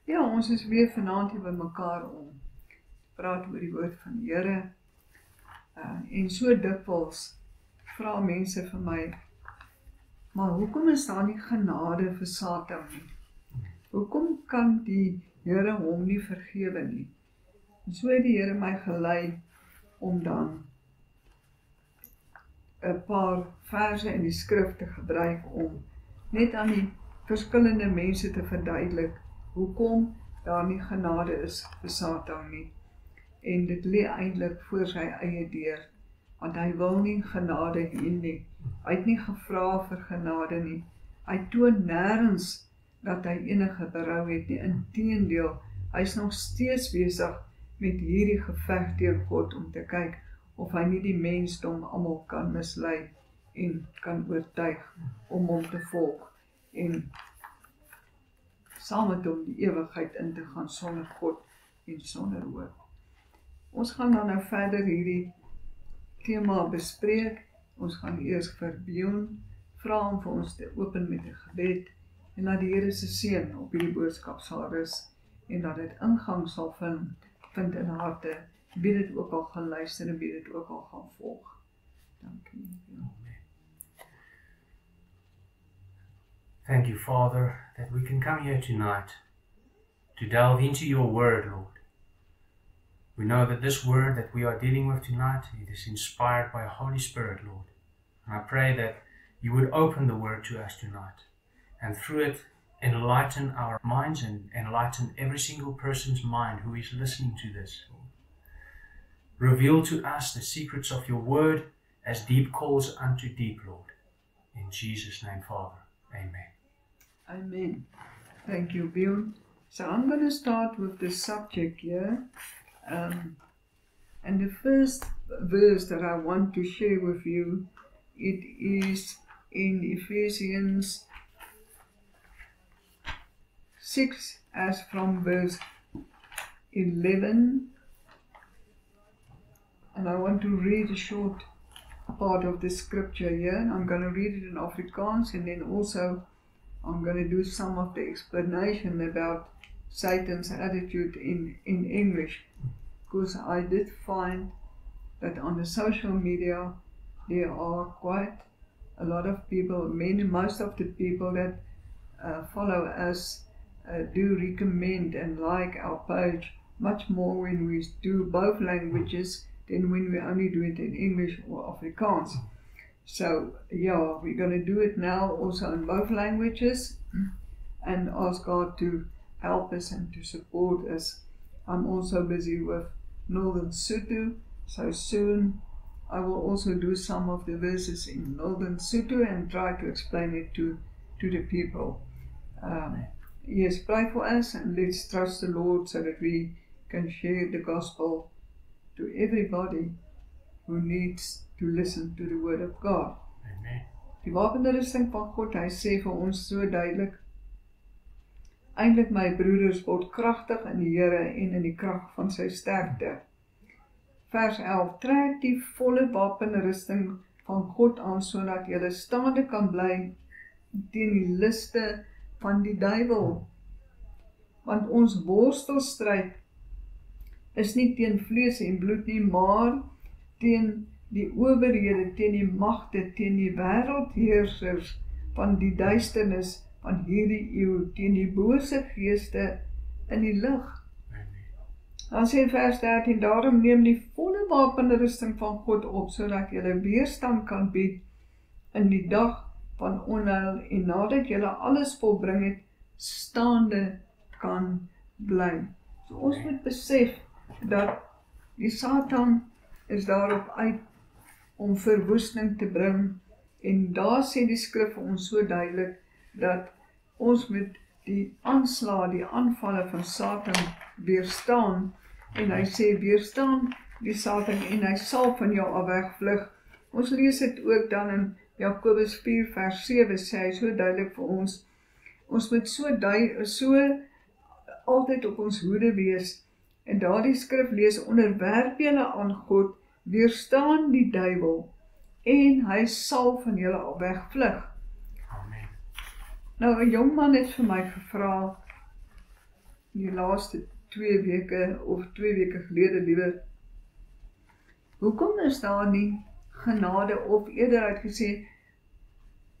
Ja, ons is weer vanaand hier by mekaar om te praat oor die woord van die Here. En so dikwels vra mense vir my, maar hoekom is daar nie genade vir Satan nie? Hoekom kan die Here hom nie vergewe nie? En so het die Here my gelei om dan 'n paar verse in die skrif te gebruik om net aan die verskillende mense te verduidelik hoekom daar nie genade is vir Satan nie. En dit lê eintlik voor sy eie deur, want hy wil nie genade hê nie. Hy het nie gevra vir genade nie. Hy toon nêrens dat hy enige berou het nie. Inteendeel, hy is nog steeds besig met hierdie geveg teen God om te kyk of hy nie die mensdom almal kan mislei en kan oortuig om hom te volg en saam met hom die ewigheid in te gaan sonder God en sonder hoop. Ons gaan dan nou verder hierdie tema bespreek. Ons gaan eers vir Bjorn vra om vir ons te open met 'n gebed en dat die Here se seën op hierdie boodskap sal rus en dat dit ingang sal vind in harte, wie dit ook al gaan luister en wie dit ook al gaan volg. Dankie. Thank you, Father, that we can come here tonight to delve into your word, Lord. We know that this word that we are dealing with tonight, it is inspired by the Holy Spirit, Lord. And I pray that you would open the word to us tonight, and through it enlighten our minds and enlighten every single person's mind who is listening to this, Lord. Reveal to us the secrets of your word as deep calls unto deep, Lord. In Jesus' name, Father. Amen. Amen. Thank you, Bjorn. So I'm going to start with the subject here. And the first verse that I want to share with you, it is in Ephesians 6 as from verse 11. And I want to read a short part of the scripture here. And I'm going to read it in Afrikaans, and then also I'm going to do some of the explanation about Satan's attitude in English. Because I did find that on the social media there are quite a lot of people, most of the people that follow us do recommend and like our page much more when we do both languages than when we only do it in English or Afrikaans. So yeah, we're going to do it now also in both languages and ask God to help us and to support us. I'm also busy with Northern Sotho, so soon I will also do some of the verses in Northern Sotho and try to explain it to the people. Yes, pray for us and let's trust the Lord so that we can share the gospel to everybody who needs to listen to the word of God. Amen. Die wapenrusting van God, hy sê vir ons so duidelik, eintlik my broeders, word kragtig in die Here en in die krag van sy sterkte. Vers 11, trek die volle wapenrusting van God aan, sodat jy staande kan bly teen die liste van die duiwel. Want ons worstelstryd is nie teen vlees en bloed nie, maar teen die owerhede, teen die magte, teen die wêreldheersers van die duisternis van hierdie eeu, teen die bose geeste in die lig. Dan sê vers 13, daarom neem die volle wapenrusting van God op, sodat jy weerstand kan bied in die dag van onheil en nadat jy alles volbring het, staande kan bly. So ons moet besef dat die Satan is daarop uit om verwoesting te bring, en daar sê die skrif vir ons so duidelik dat ons met die aanslae, die aanvalle van Satan weerstaan, en hy sê weerstaan die Satan en hy sal van jou af wegvlug. Ons lees dit ook dan in Jakobus 4 vers 7 sê hy so duidelik vir ons moet so altyd op ons hoede wees, en daardie skrif lees, onderwerp julle aan God, weerstaan die duiwel, en hy sal van julle af wegvlug. Amen. Nou, 'n jong man het vir my gevra, die laaste 2 weke of 2 weke gelede liewer, hoekom is daar nie genade, of eerder uitgesê,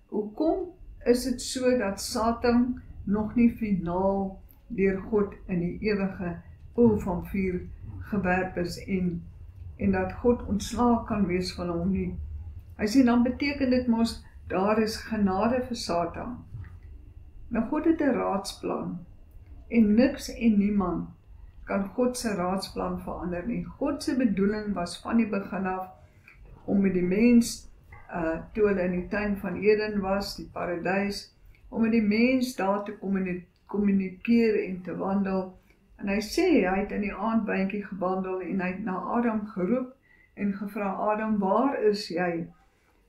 hoekom is dit so dat Satan nog nie finaal deur God in die ewige poel van vuur gewerp is en dat God ontslae kan wees van hom nie. Hy sê, dan beteken dit mos, daar is genade vir Satan. Nou God het 'n raadsplan, en niks en niemand kan God se raadsplan verander nie. God se bedoeling was van die begin af, om met die mens, toe hulle in die tuin van Eden was, die paradys, om met die mens daar te kommunikeer en te wandel. En hy sê, hy het in die aandbyntjie gewandel, en hy het na Adam geroep, en gevra, Adam, waar is jy?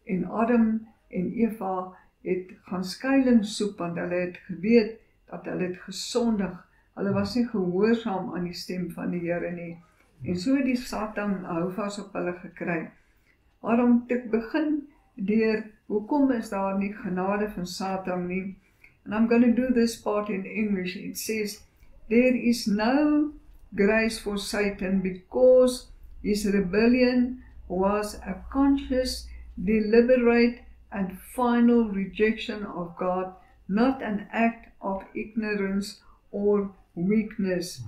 En Adam en Eva het gaan skuilings soek, want hulle het geweet, dat hulle het gesondig, hulle was nie gehoorsaam aan die stem van die Here nie, en so het die Satan houvas op hulle gekry. Waarom ek begin deur, hoekom is daar nie genade van Satan nie? And I'm going to do this part in English. It says, there is no grace for Satan because his rebellion was a conscious, deliberate and final rejection of God, not an act of ignorance or weakness.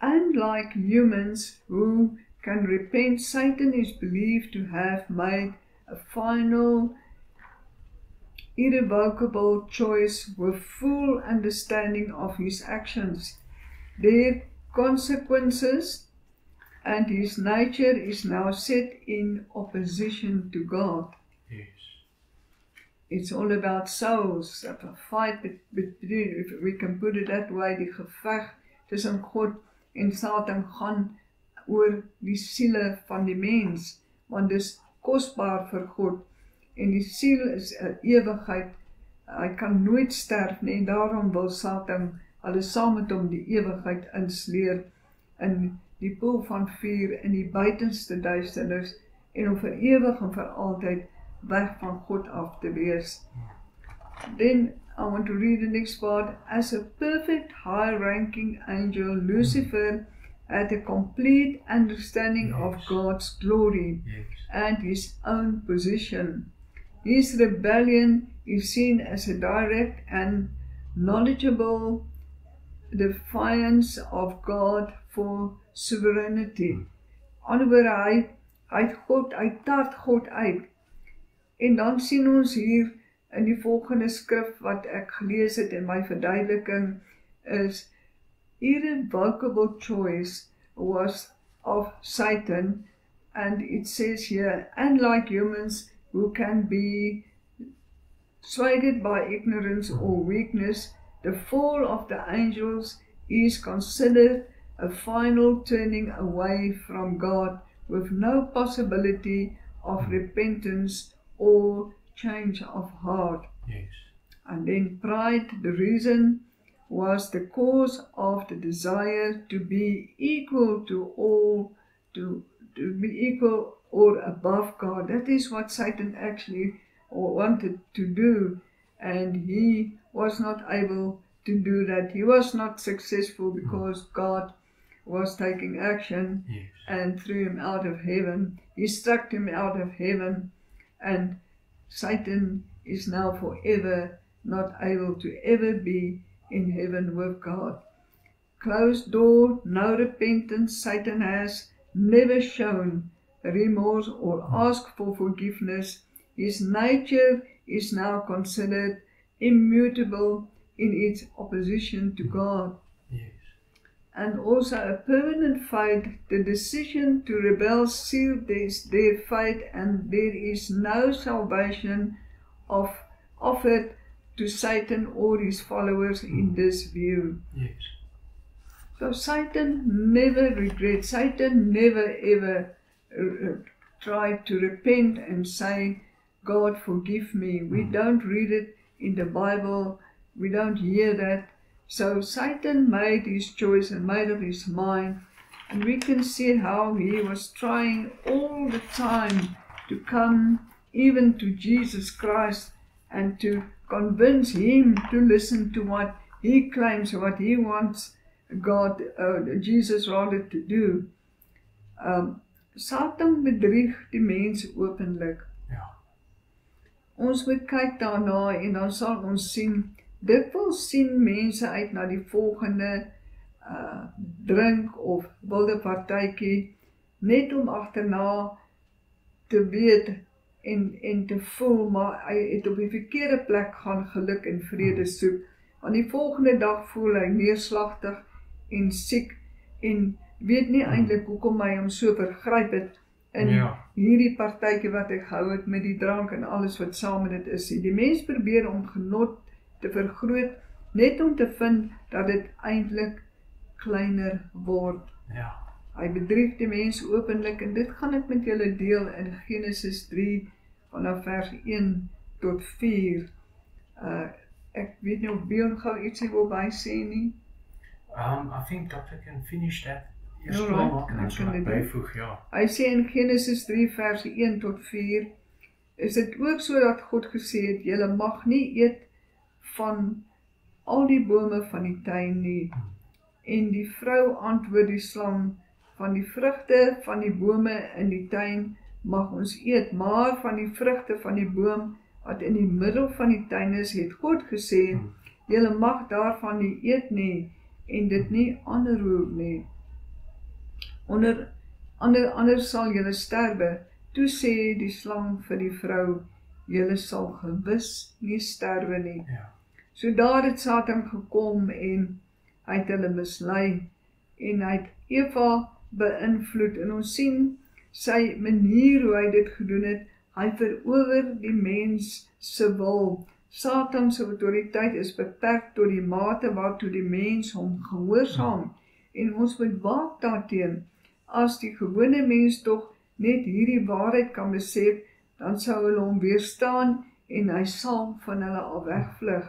Unlike humans who can repent, Satan is believed to have made a final, irrevocable choice with full understanding of his actions, their consequences, and his nature is now set in opposition to God. Yes. It's all about souls, a fight between, if we can put it that way, die geveg tussen God en Satan gaan oor die siele van die mens, want dis kosbaar vir God, en die siel is 'n ewigheid, hy kan nooit sterf nie, en daarom wil Satan alles saam met hom die ewigheid insleer in die poel van vuur in die buitenste duisternis, en om vir ewig en vir altyd weg van God af te wees. Then I want to read the next part. As a perfect high-ranking angel, Lucifer had a complete understanding of God's glory and his own position. His rebellion is seen as a direct and knowledgeable defiance of God for sovereignty. Anderswoorde, hy tart God uit. En dan sien ons hier in die volgende skrif wat ek gelees het en my verduideliking is, irrevocable choice was of Satan, and it says here, unlike humans who can be swayed by ignorance or weakness, the fall of the angels is considered a final turning away from God with no possibility of repentance or change of heart. Yes. And then pride, the reason, was the cause of the desire to be equal to all, to be equal or above God. That is what Satan actually wanted to do, and he was not able to do that. He was not successful because God was taking action and threw him out of heaven. He struck him out of heaven, and Satan is now forever not able to ever be in heaven with God. Closed door, no repentance. Satan has never shown remorse or asked for forgiveness. His nature is now considered immutable in its opposition to God. Yes. And also a permanent fate, the decision to rebel sealed their fate, and there is no salvation offered to Satan or his followers in this view. Yes. So Satan never regrets, Satan never ever tried to repent and say, God forgive me. We don't read it in the Bible, we don't hear that. So Satan made his choice and made up his mind, and we can see how he was trying all the time to come even to Jesus Christ and to convince him to listen to what he claims, what he wants Jesus rather to do. Satan bedrieg die mens openlik. Ja. Ons moet kyk daarna en dan sal ons sien, dikwels sien mense uit na die volgende drink of wilde partytjie, net om agterna te weet en te voel, maar hy het op die verkeerde plek gaan geluk en vrede soek. Aan die volgende dag voel hy neerslagtig en siek en weet nie eintlik hoekom hy hom so vergryp het in hierdie partytjie wat hy gehou het met die drank en alles wat saam met dit is. Die mens probeer om genot te vergroot, net om te vind dat dit eintlik kleiner word. Ja. Hy bedrieg die mens openlik en dit gaan ek met julle deel in Genesis 3 vanaf vers 1 tot 4. Ek weet nie of Bjorn gou ietsie wil bysê nie. I think Dr. can finish that. Yes, Alright, en dan sal ek byvoeg, ja. Hy sê in Genesis 3 vers 1 tot 4, is dit ook so dat God gesê het, julle mag nie eet van al die bome van die tuin nie. En die vrou antwoord die slang, van die vrugte van die bome in die tuin mag ons eet, maar van die vrugte van die boom wat in die middel van die tuin is, het God gesê, julle mag daarvan nie eet nie, en dit nie aanroer nie. Anders sal julle sterwe. Toe sê die slang vir die vrou, julle sal gewis nie sterwe nie. Ja. So daar het Satan gekom en hy het hulle mislei en hy het Eva beïnvloed en ons sien sy manier hoe hy dit gedoen het, hy verower die mens se wil. Satan se autoriteit is beperk tot die mate waartoe die mens hom gehoorsaam en ons moet waak daarteen. As die gewone mens tog net hierdie waarheid kan besef, dan sou hulle hom weerstaan en hy sal van hulle al wegvlug.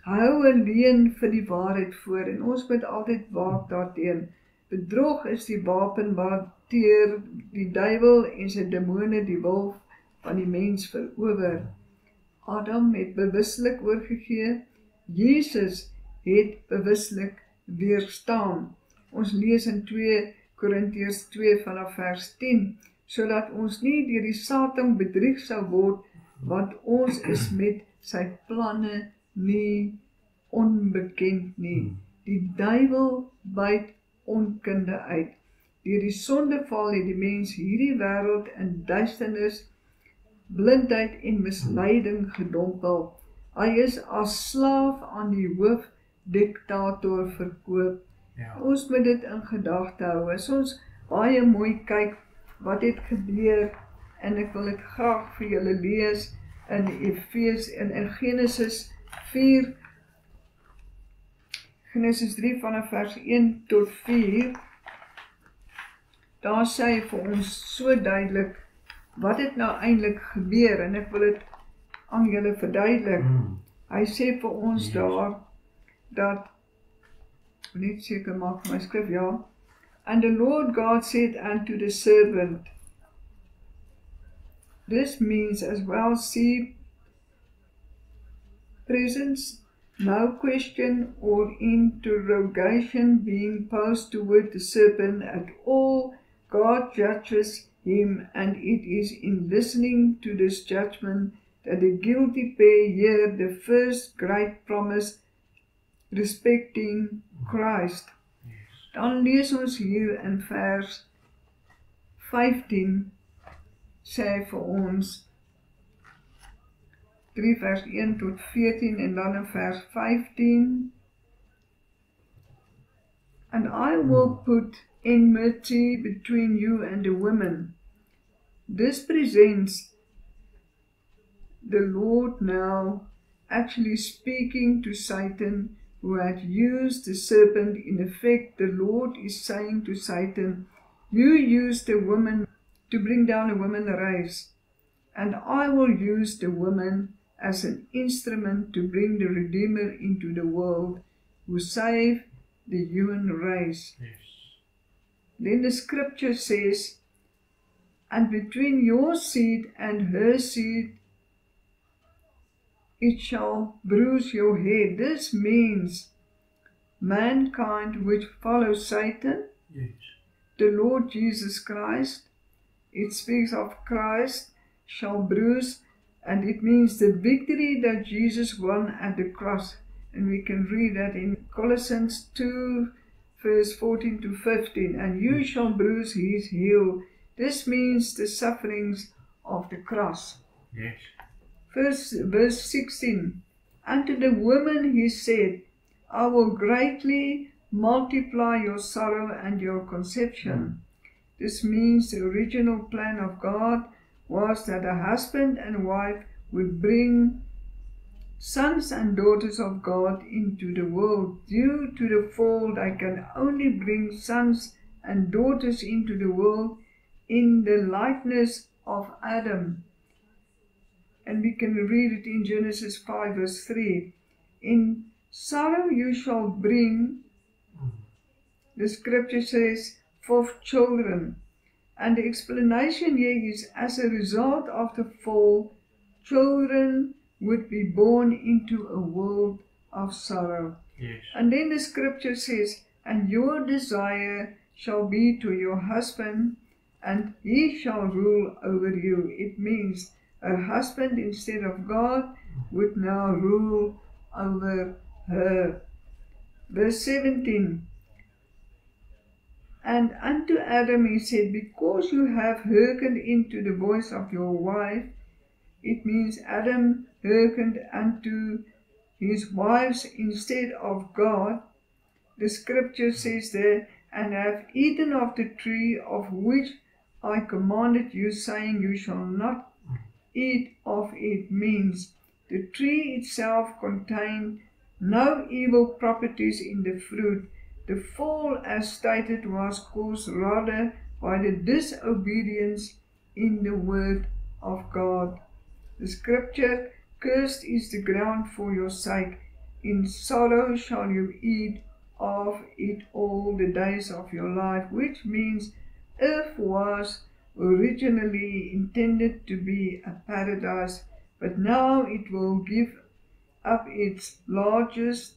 Hou 'n leuen vir die waarheid voor en ons moet altyd waak daarteen. Bedrog is die wapen waarteer die duiwel en sy demone die wil van die mens verower. Adam het bewuslik oorgegee, Jesus het bewuslik weerstaan. Ons lees in 2 Korintiërs 2 vanaf vers 10, sodat ons nie deur die Satan bedrieg sou word, want ons is met sy planne nie onbekend nie. Die duiwel byt onkunde uit. Deur die sondeval het die mens hierdie wêreld in duisternis, blindheid en misleiding gedompel. Hy is as slaaf aan die hoofdiktator verkoop. Ja. Ons moet dit in gedagte hou. As ons baie mooi kyk wat het gebeur, en ek wil dit graag vir julle lees in in Genesis 4, Genesis 3 vanaf vers 1 tot 4, daar sê hy vir ons so duidelik, wat het nou eintlik gebeur, en ek wil dit aan julle verduidelik. Hy sê vir ons daar, dat, net seker maak my skrif, ja, and the Lord God said unto the serpent, this means as well see presence, no question or interrogation being posed toward the serpent at all. God judges him, and it is in listening to this judgment that the guilty pair hear the first great promise respecting Christ. Dan lees ons hier in vers 15, sê hy vir ons, 3 vers 1 tot 14 en dan in vers 15, and I will put enmity between you and the woman. This presents the Lord now actually speaking to Satan, who had used the serpent. In effect, the Lord is saying to Satan, you used the woman to bring down a woman race, and I will use the woman as an instrument to bring the Redeemer into the world, who save the human race. Yes. Then the scripture says, and between your seed and her seed, it shall bruise your head. This means mankind which follow Satan, Yes. the Lord Jesus Christ. It speaks of Christ shall bruise, and it means the victory that Jesus won at the cross. And we can read that in Colossians 2, verse 14 to 15. And you shall bruise his heel. This means the sufferings of the cross. Yes. Verse 16. Unto the woman he said, I will greatly multiply your sorrow and your conception. This means the original plan of God was that a husband and wife would bring sons and daughters of God into the world. Due to the fall, they can only bring sons and daughters into the world in the likeness of Adam. And we can read it in Genesis 5 verse 3. In sorrow you shall bring, the scripture says, forth children. And the explanation here is, as a result of the fall, children would be born into a world of sorrow. Yes. And then the scripture says, and your desire shall be to your husband, and he shall rule over you. It means her husband, instead of God, would now rule over her. Verse 17. And unto Adam he said, because you have hearkened unto the voice of your wife. It means Adam hearkened unto his wives instead of God. The scripture says there, and have eaten of the tree of which I commanded you, saying, you shall not eat of it. Means the tree itself contained no evil properties in the fruit. The fall, as stated, was caused rather by the disobedience in the word of God. The scripture, cursed is the ground for your sake. In sorrow shall you eat of it all the days of your life, which means earth was originally intended to be a paradise, but now it will give up its largest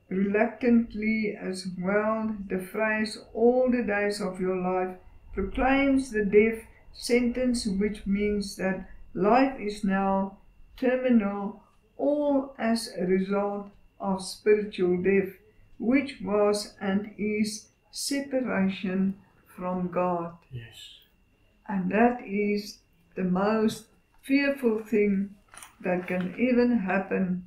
reluctantly as well. The phrase all the days of your life proclaims the death sentence, which means that life is now terminal, all as a result of spiritual death, which was and is separation from God. Yes. And that is the most fearful thing that can ever happen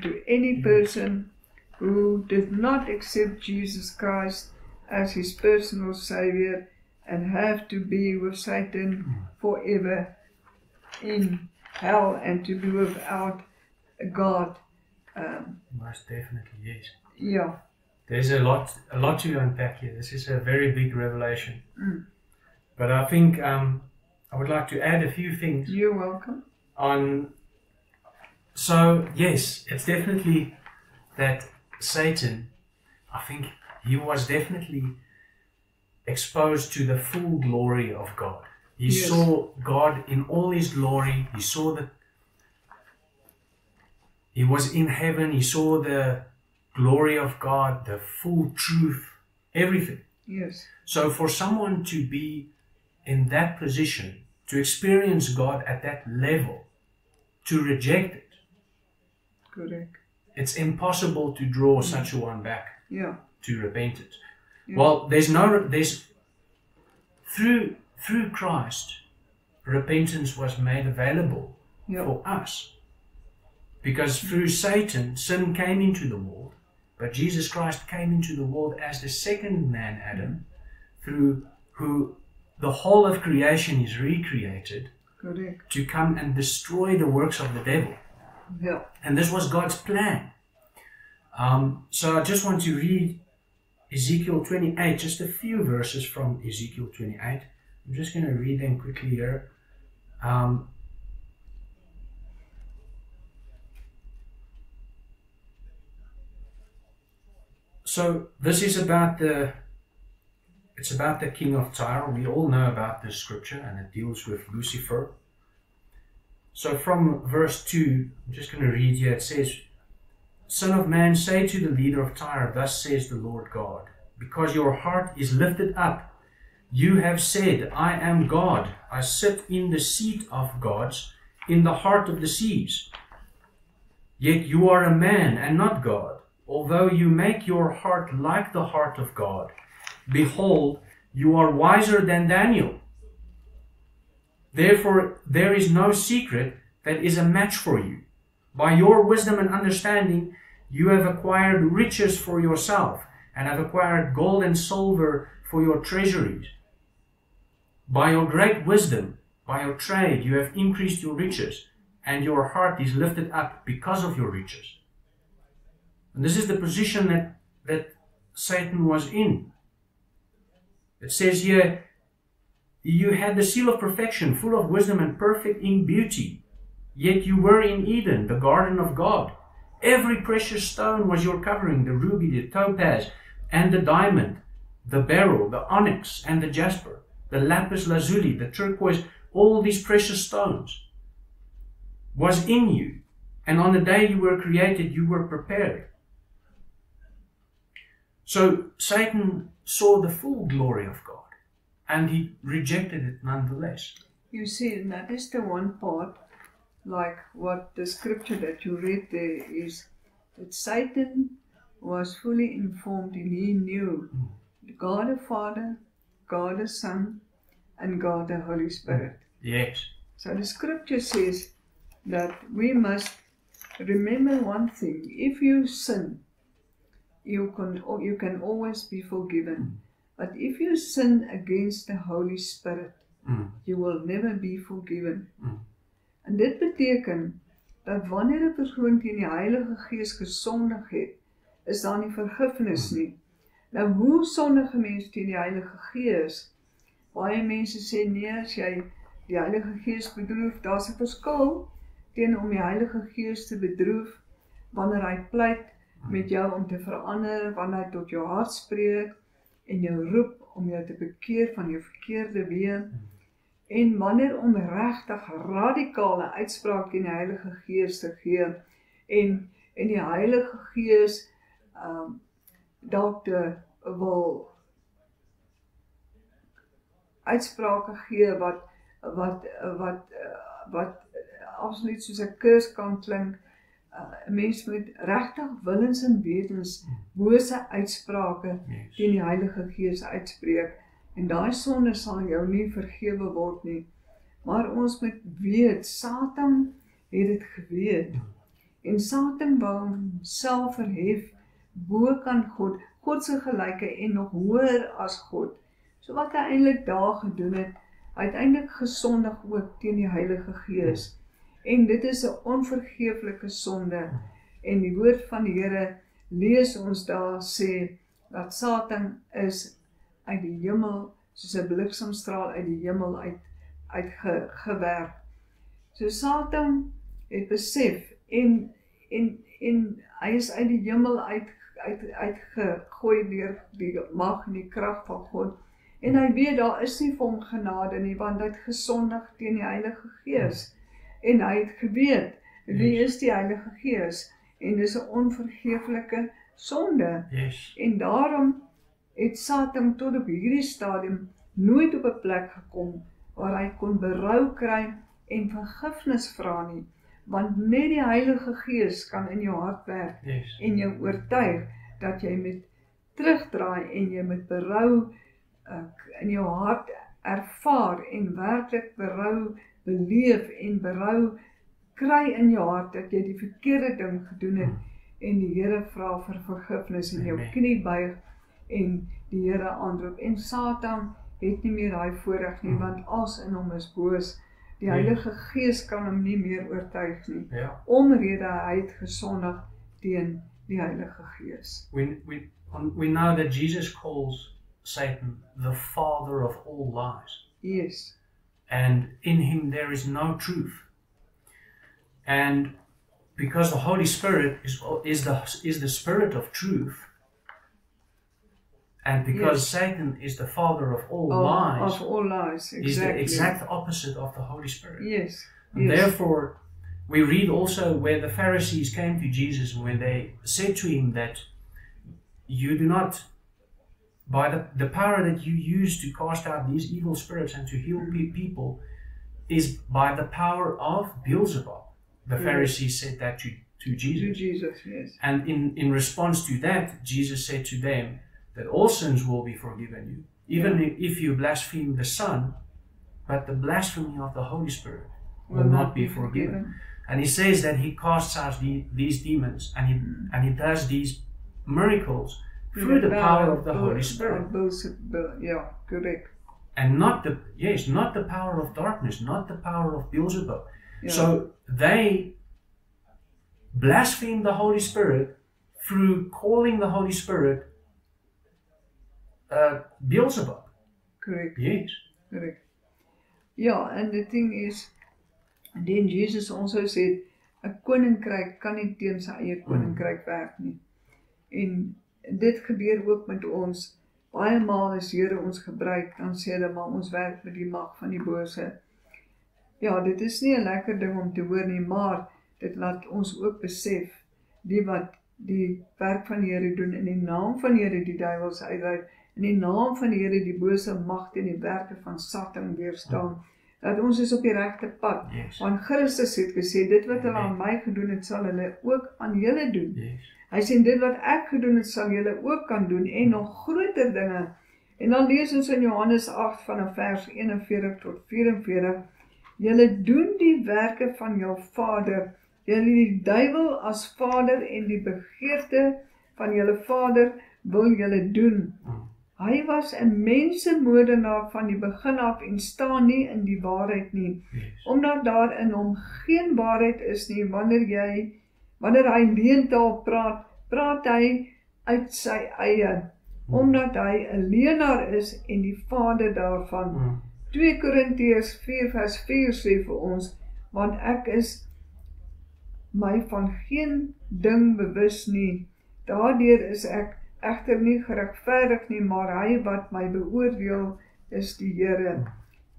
to any person who did not accept Jesus Christ as his personal Savior and have to be with Satan forever in hell and to be without God. Most definitely, yes. Yeah. There's a lot to unpack here. This is a very big revelation. But I think I would like to add a few things. You're welcome. So, yes, it's definitely that Satan, I think he was definitely exposed to the full glory of God. He saw God in all his glory. He saw that he was in heaven. He saw the glory of God, the full truth, everything. Yes. So for someone to be in that position, to experience God at that level, to reject it, correct, it's impossible to draw such a one back to repentance. Yeah. Well, through Christ, repentance was made available for us. Because through Satan, sin came into the world, but Jesus Christ came into the world as the second man, Adam, through who the whole of creation is recreated, correct, to come and destroy the works of the devil. Yeah. And this was God's plan. So I just want to read Ezekiel 28, just a few verses from Ezekiel 28. I'm just going to read them quickly here. So this is about the king of Tyre. We all know about this scripture, and it deals with Lucifer. So from verse 2, I'm just going to read here. It says, Son of man, say to the leader of Tyre, thus says the Lord God, because your heart is lifted up, you have said, I am God, I sit in the seat of gods, in the heart of the seas. Yet you are a man and not God, although you make your heart like the heart of God. Behold, you are wiser than Daniel. Therefore, there is no secret that is a match for you. By your wisdom and understanding, you have acquired riches for yourself, and have acquired gold and silver for your treasuries. By your great wisdom, by your trade, you have increased your riches, and your heart is lifted up because of your riches. And this is the position that Satan was in. It says here, you had the seal of perfection, full of wisdom and perfect in beauty. Yet you were in Eden, the garden of God. Every precious stone was your covering, the ruby, the topaz, and the diamond, the beryl, the onyx, and the jasper, the lapis lazuli, the turquoise. All these precious stones was in you. And on the day you were created, you were prepared. So Satan saw the full glory of God, and he rejected it nonetheless. You see, and that is the one part, like what the scripture that you read there is, that Satan was fully informed and he knew God the Father, God the Son, and God the Holy Spirit. Yes. So the scripture says that we must remember one thing: if you sin, you can always be forgiven. But if you sin against the Holy Spirit, you will never be forgiven. En dit beteken dat wanneer 'n persoon teen die Heilige Gees gesondig het, is daar nie vergifnis nie. Nou, hoe sondige mens teen die Heilige Gees? Baie mense sê nee, as jy die Heilige Gees bedroef, daar's 'n verskil teen om die Heilige Gees te bedroef wanneer hy pleit met jou om te verander, wanneer hy tot jou hart spreek en jou roep om jou te bekeer van jou verkeerde weë. En wanneer om regtig radikale uitspraak teen die Heilige Gees te gee en die Heilige Gees dalk wil uitsprake gee wat absoluut soos 'n kurs kan klink. 'n Mens moet regtig willens en wetens bose uitsprake teen die Heilige Gees uitspreek. En daai sonde sal jou nie vergewe word nie. Maar ons moet weet, Satan het dit geweet. En Satan wou homself verhef bo kan God, God se gelyke en nog hoër as God. So wat hy eintlik daar gedoen het, hy het eintlik gesondig ook teen die Heilige Gees. En dit is 'n onvergeeflike sonde. En die woord van die Here lees ons daar sê dat Satan is uit die hemel, soos 'n bliksemstraal uit die hemel uitgewerp. So Satan het besef en hy is uit die hemel uitgegooi deur die mag en die krag van God. En hy weet daar is nie vir hom genade nie, want hy het gesondig teen die Heilige Gees. En hy het geweet, wie is die Heilige Gees? En dis 'n onvergeeflike sonde. En daarom het Satan tot op hierdie stadium nooit op 'n plek gekom waar hy kon berou kry en vergifnis vra nie, want net die Heilige Gees kan in jou hart werk en jou oortuig dat jy moet terugdraai en jy moet berou in jou hart ervaar en werklik berou beleef en berou kry in jou hart dat jy die verkeerde ding gedoen het en die Here vra vir vergifnis en jou knie buig en die Here aanroep. En Satan het nie meer daai voorreg nie, want as in hom is boos. Die Heilige Gees kan hom nie meer oortuig nie, omrede hy het gesondig teen die Heilige Gees. We know that Jesus calls Satan the father of all lies. Yes. And in him there is no truth. And because the Holy Spirit is the Spirit of truth, and because Satan is the father of all lies, of all lies, exactly. Is the exact opposite of the Holy Spirit. Yes. And therefore, We read also where the Pharisees came to Jesus and when they said to him that you do not, by the power that you use to cast out these evil spirits and to heal people is by the power of Beelzebub. The Pharisees said that to Jesus. To Jesus, yes. And in response to that, Jesus said to them that all sins will be forgiven you, even if you blaspheme the Son, but the blasphemy of the Holy Spirit will not be forgiven. And he says that he casts out these demons and he does these miracles through the power of the Holy Spirit. Yeah, correct. And not the power of darkness, not the power of Beelzebub. Yeah. So they blaspheme the Holy Spirit through calling the Holy Spirit Beelzebub. Correct. Yes. Correct. Ja, and the thing is, then Jesus also said, 'n koninkryk kan nie teen sy eie koninkryk werk nie. En dit gebeur ook met ons. Baie maal as Here ons gebruik, dan sê hulle, maar ons werk met die mag van die bose. Ja, dit is nie 'n lekker ding om te hoor nie, maar dit laat ons ook besef, die wat die werk van die Here doen, in die naam van die Here die duiwels uitdryf, in die naam van die Here die bose magte en die werke van Satan weerstaan, dat ons is op die regte pad. Yes. Want Christus het gesê, dit wat hulle aan my gedoen het, sal hulle ook aan julle doen. Yes. Hy sê, dit wat ek gedoen het, sal julle ook kan doen, en nog groter dinge. En dan lees ons in Johannes 8 vanaf vers 41 tot 44, julle doen die werke van jou vader, julle die duiwel as vader en die begeerte van julle vader wil julle doen. Hy was 'n mensemoordenaar van die begin af en staan nie in die waarheid nie, omdat daar in hom geen waarheid is nie. Wanneer hy leentaal praat, praat hy uit sy eie, omdat hy 'n leenaar is en die vader daarvan. 2 Korintiërs 4 vers 4 sê vir ons, want ek is my van geen ding bewus nie, daardeur is ek egter nie geregverdig nie, maar hy wat my beoordeel is die Here.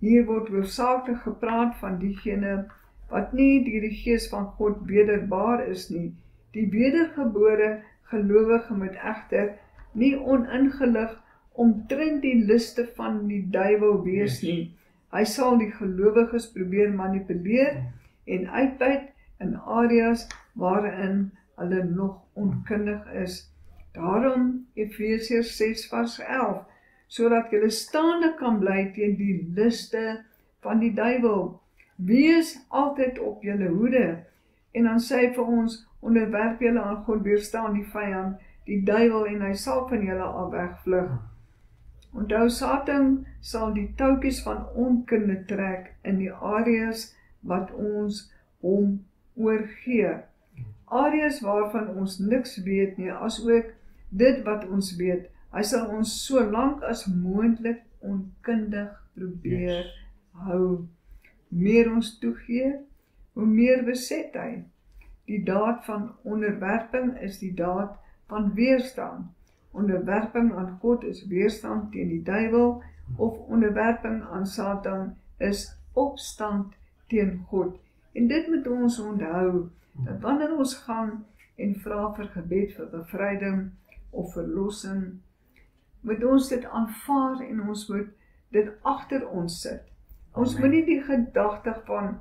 Hier word hoofsaaklik gepraat van diegene wat nie deur die Gees van God wederbaar is nie. Die wedergebore gelowige moet egter nie oningelig omtrent die liste van die duiwel wees nie. Hy sal die gelowiges probeer manipuleer en uitbuit in areas waarin hulle nog onkundig is. Daarom Efesiërs 6 vers 11, sodat julle staande kan bly teen die liste van die duiwel. Wees altyd op julle hoede. En dan sê hy vir ons, onderwerp julle aan God, weerstaan die vyand, die duiwel, en hy sal van julle af wegvlug. Onthou, Satan sal die touwtjies van onkunde trek in die areas wat ons hom oorgee. Areas waarvan ons niks weet nie, asook dit wat ons weet. Hy sal ons so lank as moontlik onkundig probeer hou. Meer ons toegee, hoe meer beset hy. Die daad van onderwerping is die daad van weerstand. Onderwerping aan God is weerstand teen die duiwel, of onderwerping aan Satan is opstand teen God. En dit moet ons onthou, dat wanneer ons gaan en vra vir gebed vir bevryding of verlossing, moet ons dit aanvaar en ons moet dit agter ons sit. Ons moet nie die gedagte van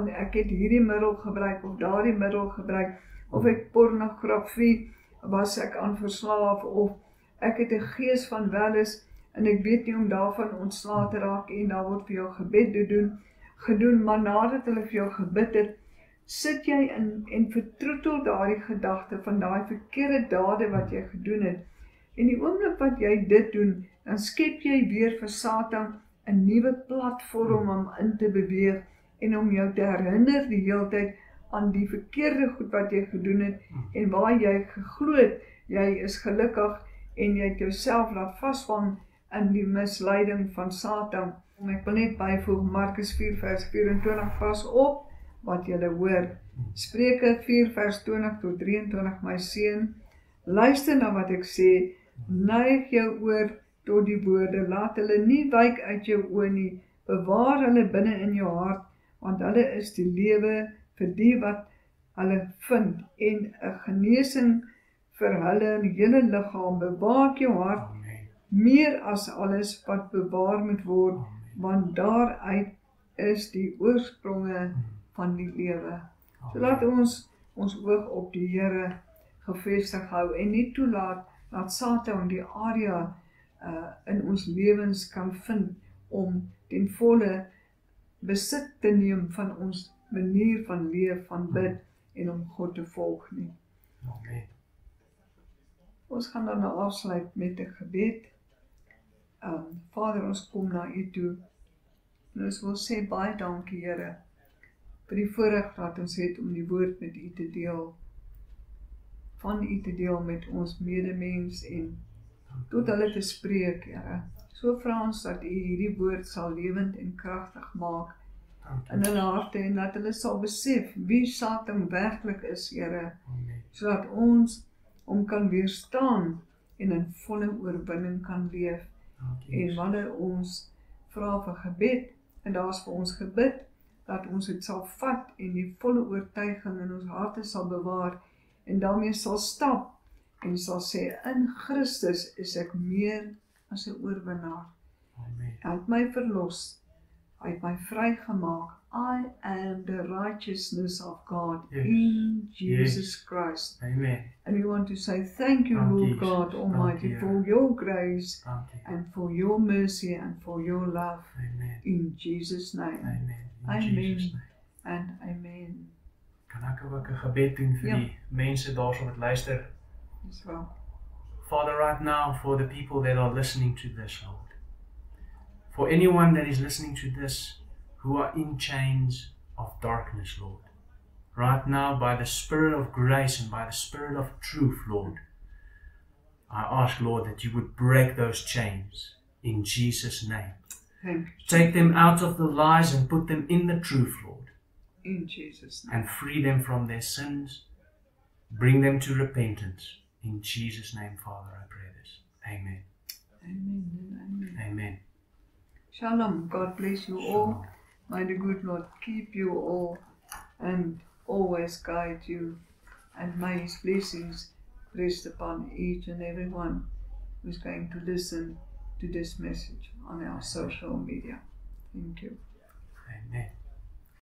ek het hierdie middel gebruik of daardie middel gebruik, of ek pornografie was ek aan verslaaf, of ek het 'n gees van welis en ek weet nie om daarvan ontslae te raak, en daar word vir jou gebed gedoen, maar nadat hulle vir jou gebid het, sit jy en vertroetel daardie gedagte van daai verkeerde dade wat jy gedoen het. En die oomblik wat jy dit doen, dan skep jy weer vir Satan 'n nuwe platform om in te beweeg en om jou te herinner die hele tyd aan die verkeerde goed wat jy gedoen het en waar jy geglo het, jy is gelukkig en jy het jouself laat vasvang in die misleiding van Satan. En ek wil net byvoeg Markus 4 vers 24, pas op wat julle hoor. Spreuke 4 vers 20 tot 23, my seun, luister na wat ek sê, neig jou oor tot die woorde, laat hulle nie wyk uit jou oë nie, bewaar hulle binne in jou hart, want hulle is die lewe vir die wat hulle vind en 'n genesing vir hulle in die hele liggaam. Bewaak jou hart Amen. meer as alles wat bewaar moet word, Amen. want daaruit is die oorspronge van die lewe. So laat ons oog op die Here gefestig hou en nie toelaat dat Satan die area in ons lewens kan vind om ten volle besit te neem van ons manier van leef, van bid en om God te volg nie. Amen. Ons gaan dan nou afsluit met 'n gebed. Vader, ons kom na U toe. En ons wil sê baie dankie, Here, vir die voorreg wat ons het om die woord met U te deel. Van U te deel met ons medemens en tot hulle te spreek, Here. So vra ons dat U hierdie woord sal lewend en kragtig maak in hulle harte en dat hulle sal besef wie Satan werklik is, Here, Amen. sodat ons hom kan weerstaan en in volle oorwinning kan leef. En wanneer ons vra vir gebed, en daar's vir ons gebid, dat ons dit sal vat en die volle oortuiging in ons harte sal bewaar, en daarmee sal stap, en sal sê, in Christus is ek meer as 'n oorwinnaar. Amen. Hy het my verlos, hy het my vrygemaak. I am the righteousness of God Yes. in Jesus Christ. Amen. And we want to say thank you, Dankie, Lord Jesus. God Almighty, Dankie, for your grace Dankie. and for your mercy and for your love. Amen. In Jesus' name. Amen. In Amen. Jesus' name. And amen. Kan ek ook 'n gebed doen vir Ja. die mense daarso wat luister? Dis wel. Father, right now, for the people that are listening to this, Lord, for anyone that is listening to this who are in chains of darkness, Lord, right now, by the Spirit of grace and by the Spirit of truth, Lord, I ask, Lord, that you would break those chains in Jesus' name. Thank you. Take them out of the lies and put them in the truth, Lord, In Jesus' name. and free them from their sins. Bring them to repentance. In Jesus' name, Father, I pray this. Amen. Amen and amen. Amen. Shalom. God bless you all. May the good Lord keep you all and always guide you. And may His blessings rest upon each and every one who's going to listen to this message on our social media. Thank you. Amen.